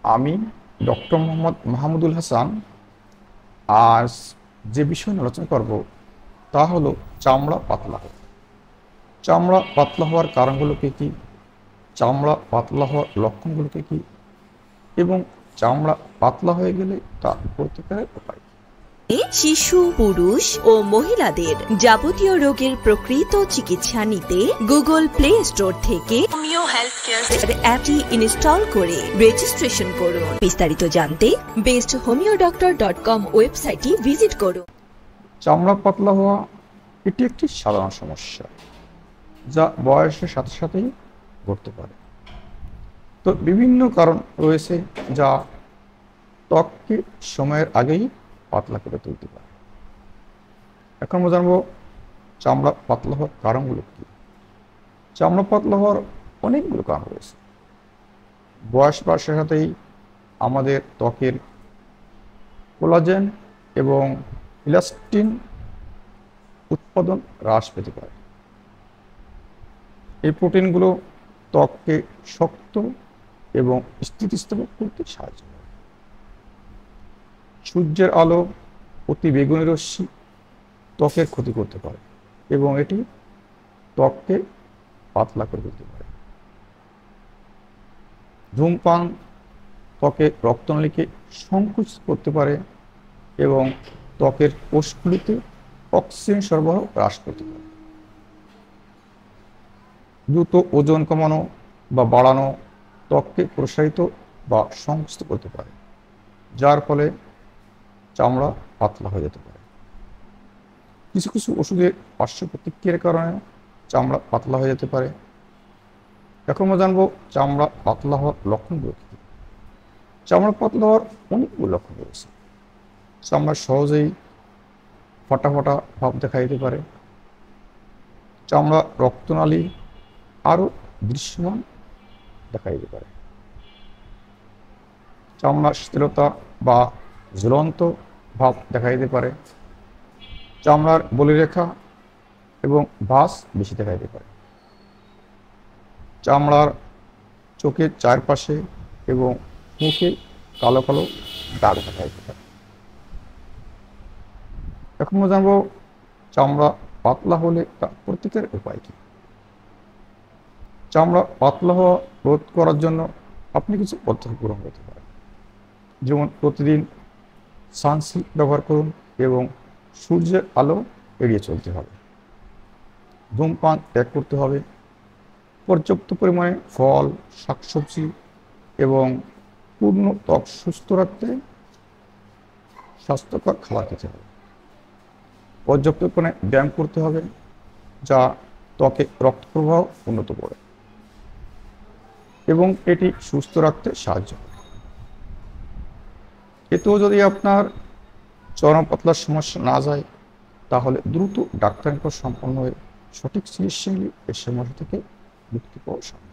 আমি ডক্টর মোহাম্মদ মাহমুদুল হাসান আজ যে বিষয় নিয়ে আলোচনা করব তা হলো চামড়া পাতলা হওয়া। চামড়া পাতলা হওয়ার কারণগুলো কী কী, চামড়া পাতলা হওয়ার লক্ষণগুলো কী কী এবং চামড়া পাতলা হয়ে গেলে তা প্রতিকারের উপায়। শিশু, পুরুষ ও মহিলাদের যাবতীয় রোগের প্রকৃত চিকিৎসা নিতে গুগল প্লে স্টোর থেকে হোমিও হেলথ কেয়ার অ্যাপটি ইনস্টল করে রেজিস্ট্রেশন করুন। বিস্তারিত জানতে besthomeodoctor.com ওয়েবসাইটটি ভিজিট করুন। চামড়া পাতলা হওয়া এটি একটি সাধারণ সমস্যা যা বয়সের সাথে সাথেই ঘটতে পারে। তো বিভিন্ন কারণ রয়েছে যা ত্বককে সময়ের আগেই পাতলা করে তুলতে পারে। এখন আমরা জানবো চামড়া পাতলা হওয়ার কারণগুলো কী। চামড়া পাতলা হওয়ার অনেকগুলো কারণ রয়েছে। বয়স বাড়ার সাথেই আমাদের ত্বকের কোলাজেন এবং ইলাস্টিন উৎপাদন হ্রাস পেতে পারে। এই প্রোটিনগুলো ত্বককে শক্ত এবং স্থিতিস্থাপক করতে সাহায্য করে। সূর্যের আলো, অতি বেগুনি রশ্মি ত্বকের ক্ষতি করতে পারে এবং এটি ত্বককে পাতলা করে দিতে পারে। ধূমপান ত্বকের রক্তনালীকে সংকুচিত করতে পারে এবং ত্বকের কোষগুলিতে অক্সিজেন সরবরাহ হ্রাস করতে পারে। দ্রুত ওজন কমানো বা বাড়ানো ত্বককে প্রসারিত বা সংকুচিত করতে পারে, যার ফলে চামড়া পাতলা হয়ে যেতে পারে। কিছু কিছু ওষুধের পার্শ্ব প্রতিক্রিয়ার কারণে চামড়া পাতলা হয়ে যেতে পারে। এখন আমরা জানবো চামড়া পাতলা হওয়ার লক্ষণগুলো কী। চামড়া পাতলা হওয়ার অনেকগুলো লক্ষণ রয়েছে। চামড়া সহজেই ফটা ফটা ভাব দেখা দিতে পারে। চামড়া রক্তনালী আরও দৃশ্যমান দেখা দিতে পারে। চামড়ার শিথিলতা বা ঝুলন্ত ভাব দেখা দিতে পারে। চামড়ার বলিরেখা এবং ভাঁজ বেশি দেখা দিতে পারে। চামড়ার চোখের চারপাশে এবং মুখে কালো কালো দাগ দেখা দিতে পারে। এখন আমরা জানবো চামড়া পাতলা হলে তার প্রতিকারের উপায় কী। চামড়া পাতলা হওয়া রোধ করার জন্য আপনি কিছু পদ্ধতি গ্রহণ করতে পারেন, যেমন প্রতিদিন সানস্ক্রিন ব্যবহার করুন এবং সূর্যের আলো এড়িয়ে চলতে হবে। ধূমপান ত্যাগ করতে হবে। পর্যাপ্ত পরিমাণে ফল, শাকসবজি এবং পূর্ণ ত্বক সুস্থ রাখতে স্বাস্থ্যকর খাবার খেতে হবে। পর্যাপ্ত পরিমাণে ব্যায়াম করতে হবে, যা ত্বকে রক্ত প্রবাহ উন্নত করে এবং এটি সুস্থ রাখতে সাহায্য করে। এতেও যদি আপনার চরম পাতলার সমস্যা না যায়, তাহলে দ্রুত ডাক্তারের নিকট সম্পন্ন হয়ে সঠিক চিকিৎসা নিলে এই সমস্যা থেকে মুক্তি পাওয়া সম্ভব।